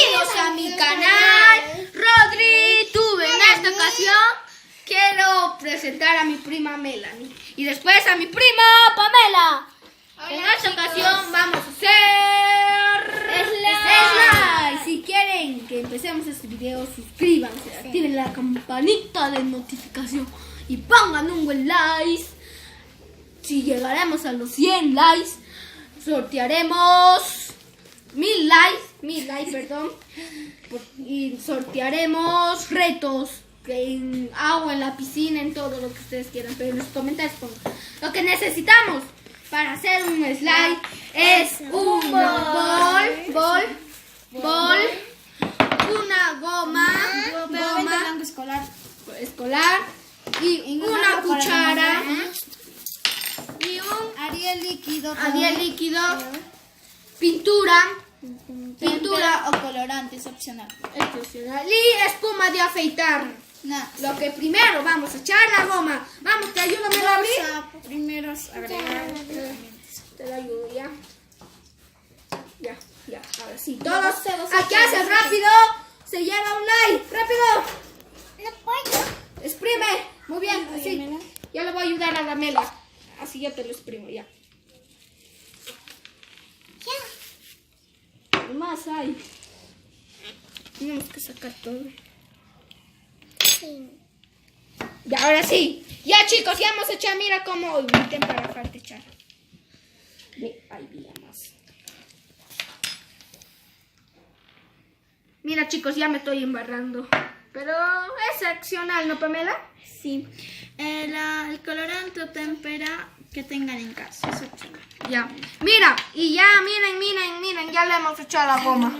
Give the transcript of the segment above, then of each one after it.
bienvenidos a mi canal RodriTube. En esta ocasión quiero presentar a mi prima Melanie y después a mi prima Pamela. En esta ocasión vamos a hacer slime. Si quieren que empecemos este video, suscríbanse, activen la campanita de notificación y pongan un buen like. Si llegaremos a los 100 likes, sortearemos 1000 likes, perdón, y sortearemos retos en agua, en la piscina, en todo lo que ustedes quieran, pero en los comentarios pongan. Lo que necesitamos para hacer un slime es un bol, una goma escolar y una cuchara y un Ariel líquido, pintura o colorante es opcional. y espuma de afeitar. No. Lo que primero vamos a echar la goma. Vamos, te ayúdame a abrir. Vamos a primero agregar. Te la ayudo ya. Ya, ahora sí. Todos aquí hacen rápido. Se lleva un like, rápido. No puedo. Exprime. Muy bien, así. Ya le voy a ayudar a la Mela. Así ya te lo exprimo, ya. ¿Qué más hay? Tenemos que sacar todo. Sí. Ya, ahora sí. Ya, chicos, ya hemos echado. Mira cómo inviten para dejarte echar. Ahí vi más. Mira, chicos, ya me estoy embarrando. Pero es opcional, ¿no, Pamela? Sí. El colorante o témpera que tengan en casa es opcional. Ya. Mira, y ya, miren, ya le hemos echado la goma.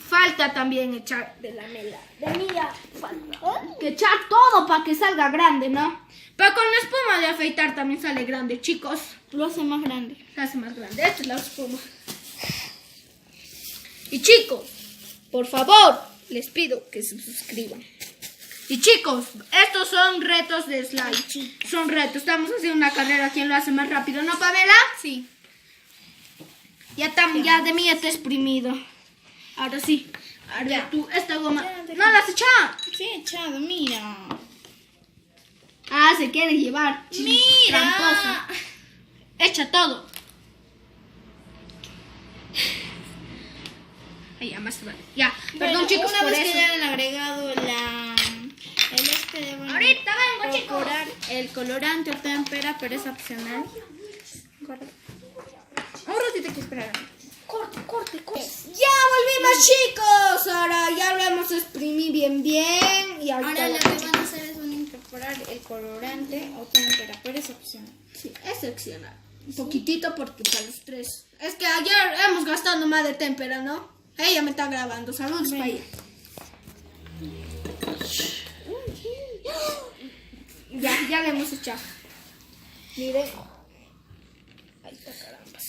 Falta también echar de la Mela. De mía, falta. Que echar todo para que salga grande, ¿no? Pero con la espuma de afeitar también sale grande, chicos. Lo hace más grande. Se hace más grande. Esta es la espuma. Y chicos, por favor, les pido que se suscriban. Y chicos, estos son retos de slime. Son retos. Estamos haciendo una carrera. ¿Quién lo hace más rápido? ¿No, Pamela? Sí. Ya de mí ya está exprimido. Ahora sí. Ahora tú, esta goma. Ya, ¿No la has echado? Sí, echado, mira. Ah, se quiere llevar. Mira. Tramposa. Echa todo. Ay, ya más vale. Ya. Perdón, Bueno, chicos, una por vez eso. que ya han agregado deben Ahorita vengo, chicos. procurar el colorante o témpera, pero es opcional. Ahora sí te que esperar. Corte. Ya volvimos, chicos. Ahora ya lo hemos exprimido bien. Y Ahora lo que van a hacer es incorporar el colorante o témpera, pero es opcional. Sí, es opcional. Un poquitito porque para los tres. Es que ayer hemos gastado más de témpera, ¿no? Ella me está grabando. Saludos para ella. Ya le hemos echado. Miren. Ahí está, carambas.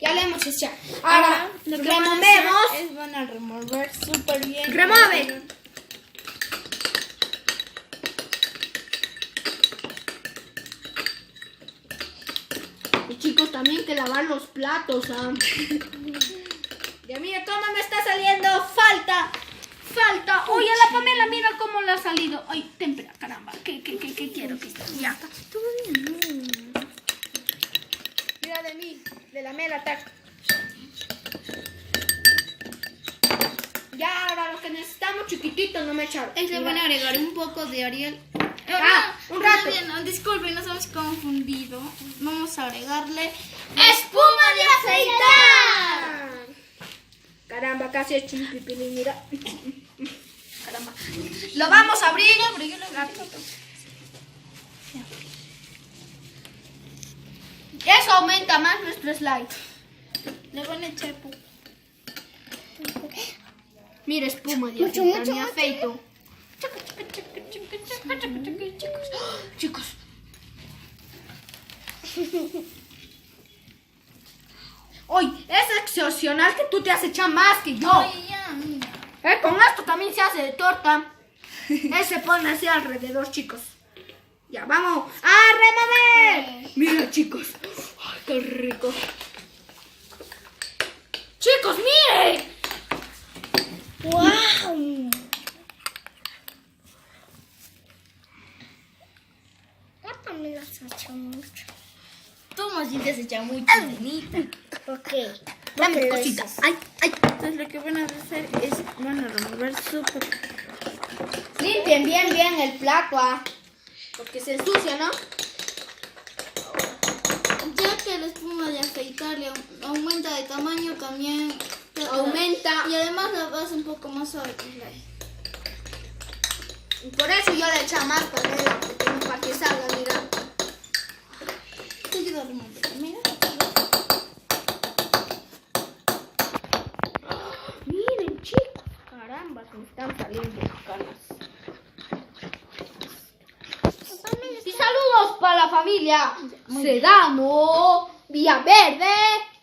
Ya le hemos echado. Ahora lo que removemos. van a remover súper bien. Remueve. Y chicos, también que lavar los platos, ¿ah? Ya mira cómo me está saliendo. Falta. Oye, la Pamela, mira cómo le ha salido. Ay, témpera, caramba. ¿Qué quiero que esté? Ya. Mira de mí, de la Mela, tac. Ya, ahora lo que necesitamos chiquitito, no me echaron. Le van a agregar un poco de Ariel. Un rato. Disculpen, nos hemos confundido. Vamos a agregarle ¡espuma de afeitar! Caramba, casi he hecho un pipilín, mira. Caramba. Lo vamos a abrir. Eso aumenta más nuestro slide. Le van a echar Mira, espuma de afeitar, mi afeito. Chicos. Hoy es excepcional que tú te has echado más que yo. Ay, ya, mira. Con esto también se hace de torta. Se pone así alrededor, chicos. Ya, vamos a remover. Mira, chicos. Ay, qué rico. Chicos, sientes el chamucho, nenita. Ok. Dame tu cosita. Ay, ay. Entonces lo que van a hacer es, van a remover súper. Limpien bien el plato, porque se ensucia, ¿no? Ya que la espuma de afeitar le aumenta de tamaño, también Aumenta. y además la hace un poco más suave que la. Por eso yo le echo más panela, para que salga, mira. Te ayuda a remover, mira. Miren, chicos. Caramba, se me están saliendo canas. Y saludos para la familia Sedano, Villaverde,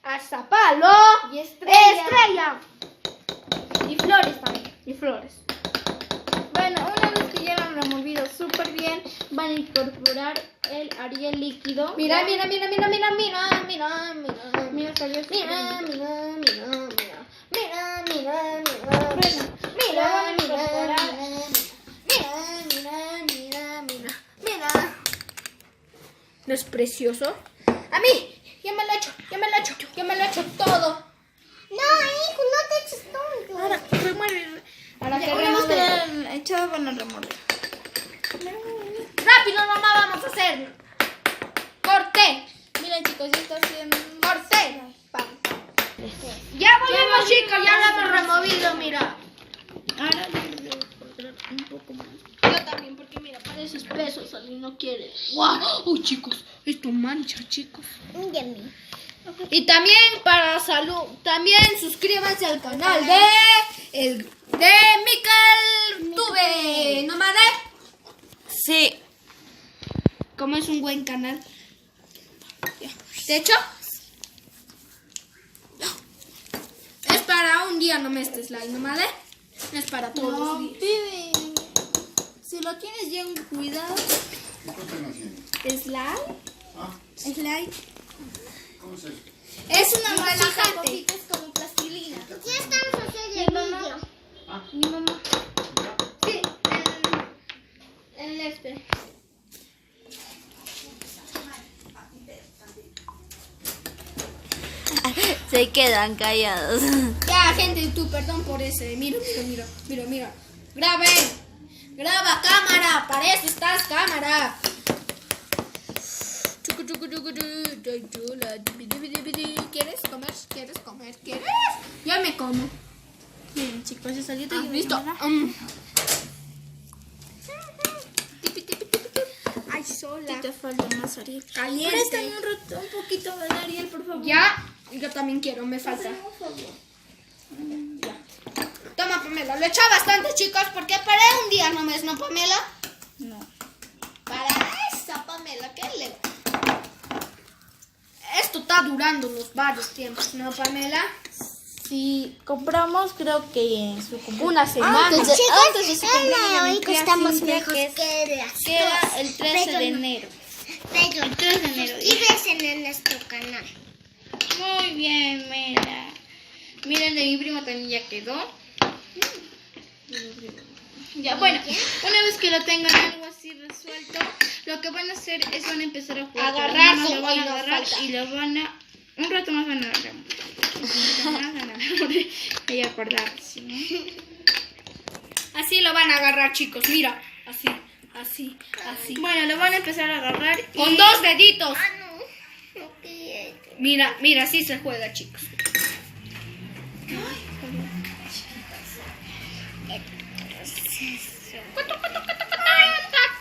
Azapalo Y Estrella. Estrella. Y Flores también. Y Flores. Bueno, una vez que ya lo han removido súper bien, van a incorporar el Ariel líquido. Mira, Mira, mira, mira, mira, mira, mira, mira, mira. mira, salió súper Mira, bien. mira, mira, mira. Mira, mira, mira. Bueno, lo van a Mira, incorporar. mira. ¿No es precioso? A mí, ya me lo he hecho todo. No, hijo, no te eches tonto. Ahora, remueve. Ahora que Una vez que remover. lo han echado, van a remover. Rápido, mamá, vamos a hacer. Corté. Miren, chicos, ya está haciendo. Corté. Pam. Ya volvemos, chicos, ya lo hemos removido, mira. Ahora les debo cortar un poco más. Yo también, porque mira, parece espeso, Sally no quiere. ¡Guau! ¡Uy, chicos! Esto mancha, chicos. Yummy. Y también para salud, también suscríbanse al canal de Mikel Tube. ¿No, madre? Sí. Como es un buen canal. De hecho, es para un día, no me estés like, ¿no, madre? No es para todos los días. Pibe. Si lo tienes bien cuidado. ¿Slide? Slide. ¿Cómo se hace? Es una relajante. Es como plastilina. Ya estamos haciendo el vídeo. Mi mamá. Sí, en este. Se quedan callados. Ya, gente de YouTube, perdón por ese. Mira. Graba cámara, para eso estás cámara. ¿Quieres comer? ¿Quieres? Yo me como. Miren, chicos, ya salió. ¿Listo? Ay, sola. Te falta más Ariel. Caliente. Préstame un poquito de Ariel, por favor. Ya, yo también quiero, me falta. Por favor. Ya. Toma, Pamela. Lo he echado bastante, chicos, porque para un día nomás, ¿no, Pamela? No. Para esa, Pamela, ¿qué le? Esto está durando unos varios tiempos, ¿no, Pamela? Si compramos, creo que su cumpleaños. Una semana. Antes de su Chicos, cumpleaños, hoy mi tía estamos Cintia, mejor que que las era dos. el 13 de enero. Pero, El 3 de enero. suscríbete en nuestro canal. Muy bien, Mela. Miren, de mi primo también ya quedó. Ya, bueno, una vez que lo tengan algo así resuelto, lo que van a hacer es van a empezar a jugar. Agarrar, Lo van y a no agarrar falta. y lo van a... Un rato más van a agarrar. Y acordarse, ¿no? Así lo van a agarrar, chicos, mira. Así. Bueno, lo van a empezar a agarrar y... Con 2 deditos. Ah, no quiero. Mira, así se juega, chicos.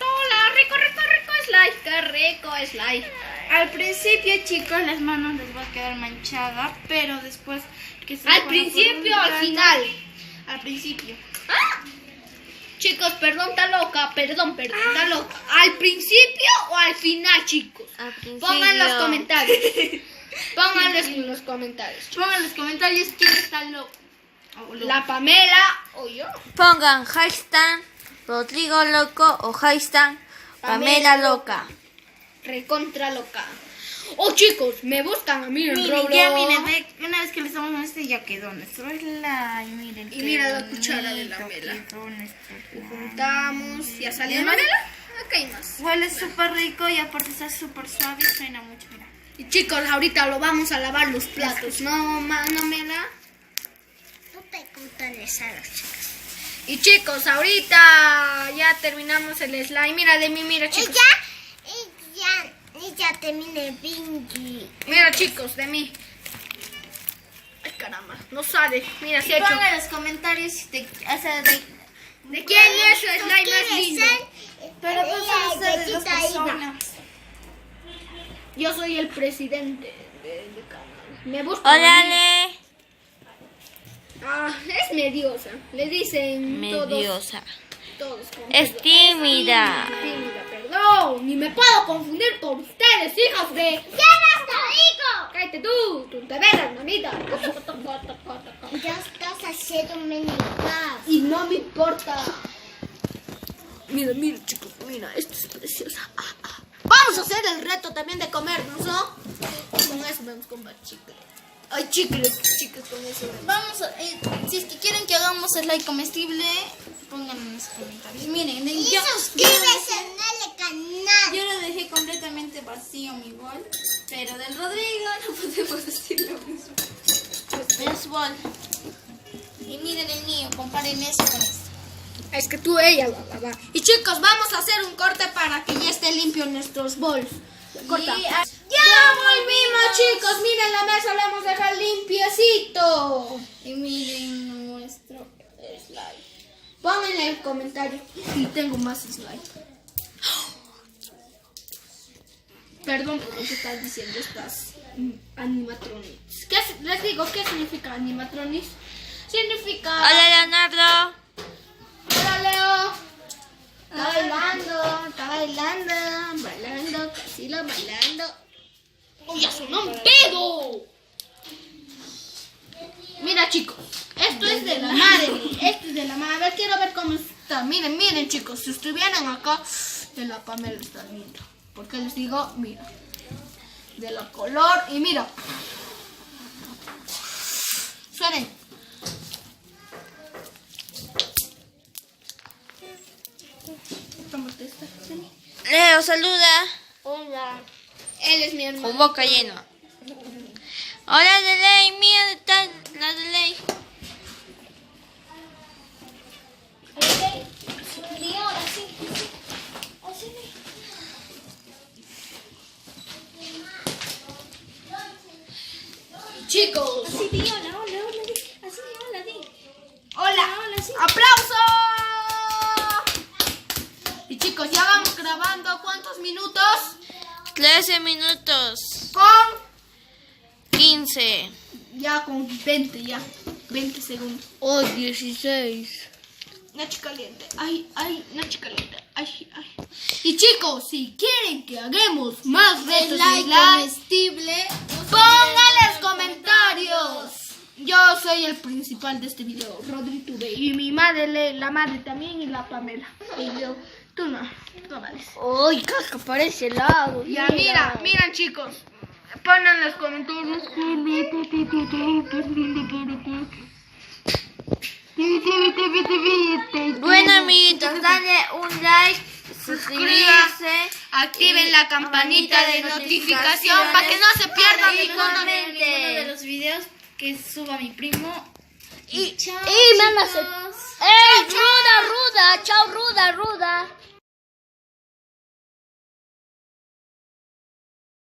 Rico slide, qué rico slide. Al principio, chicos, las manos les va a quedar manchadas, pero después que se ¿Al juega principio por o un al rato- final? Al principio. Chicos, perdón, está loca. Está loca. ¿Al principio o al final, chicos? Al principio. Pongan los comentarios. Pónganlos en los comentarios. Pongan en los comentarios quién está loco. O loco. La Pamela o yo. Pongan hashtag Rodrigo Loco o hashtag Pamela Loca. Recontra loca. Oh, chicos, me buscan a mí en Miren, Roblox. ya miren, una vez que le estamos en este ya quedó nuestro slime, miren. Y qué mira la cuchara de la bonito Mela. quedó nuestro slime. Juntamos. ¿Ya salió ¿Ya? Manela? Acá hay más. Huele súper rico y aparte está súper suave y suena mucho, mira. Y chicos, ahorita lo vamos a lavar los platos, ¿no, Mela? Tú pregúntales a los chicos. Y chicos, ahorita ya terminamos el slime. Mira, de mí, mira, chicos. Y ya terminé Bingy. Mira, chicos, de mí. Ay, caramba, no sale. Mira, se ha hecho. Pongan en los comentarios si te, o sea, ¿De quién es su slime más lindo? pero pues son ustedes las personas. Yo soy el presidente de canal. Me busca. Órale. Ah, es mediosa. Le dicen Mediosa. todos. Es tímida. Tímida, perdón. Ni me puedo confundir con ustedes, hijos de... ¡Cállate tú! ¡Tú te verás, mamita! Ya estás haciendo menigás. Y no me importa. Mira, mira, chicos, mira, esto es preciosa. Vamos a hacer el reto también de comernos, ¿no? Con eso vamos con más chicle. Ay, chicles con eso. Vamos a, si es que quieren que hagamos slime comestible, pónganlo en los comentarios. Miren, Y suscríbete en el canal. yo lo dejé completamente vacío mi bol, pero del Rodrigo no podemos decir lo mismo. Es bol. Y miren el mío, comparen eso con esto. Es que tú, ella lo va a lavar. Y chicos, vamos a hacer un corte para que ya esté limpio nuestros bols. Corta. ¡Ya volvimos, chicos! Miren, la mesa la hemos dejado limpiecito. Y miren nuestro slime. Pongan en el comentario si tengo más slime. Perdón por lo que estás diciendo, estas animatronics. Les digo, ¿qué significa animatronics? Significa... Hola, Leonardo. Hola, Leo. Está bailando, Casila bailando. ¡Uy, ya sonó un pedo! Mira, chicos, esto es de la madre. A ver, quiero ver cómo está. Miren, chicos, si estuvieran acá, de la Pamela está linda. Porque les digo, mira, de la color y mira. Suenen. Tómate esta, Jenny. Leo, saluda. Hola. Él es mi hermano. Con boca llena. Hola, Delay. Mira, ¿dónde está la Delay? Chicos. Así di hola, así hola, di. Hola. Sí. ¡Aplauso! Y chicos, ya vamos grabando. ¿Cuántos minutos? 13 minutos. Con... 15. Ya con 20, ya. 20 segundos. Oh, 16. Nachi caliente. Ay, Nachi caliente. Ay. Y chicos, si quieren que hagamos más retos de slime, comestible. pónganles comentarios. Yo soy el principal de este video, Rodri Tube. Y mi madre, la madre también, y la Pamela. Y yo, tú no vales. Uy, casca, parece helado. Ya, miren chicos. Pongan los comentarios. Bueno, amiguitos, dale un like, suscribirse, Activen la campanita de notificación para que no se pierdan ninguno de los videos que suba mi primo. y mandas el rudo.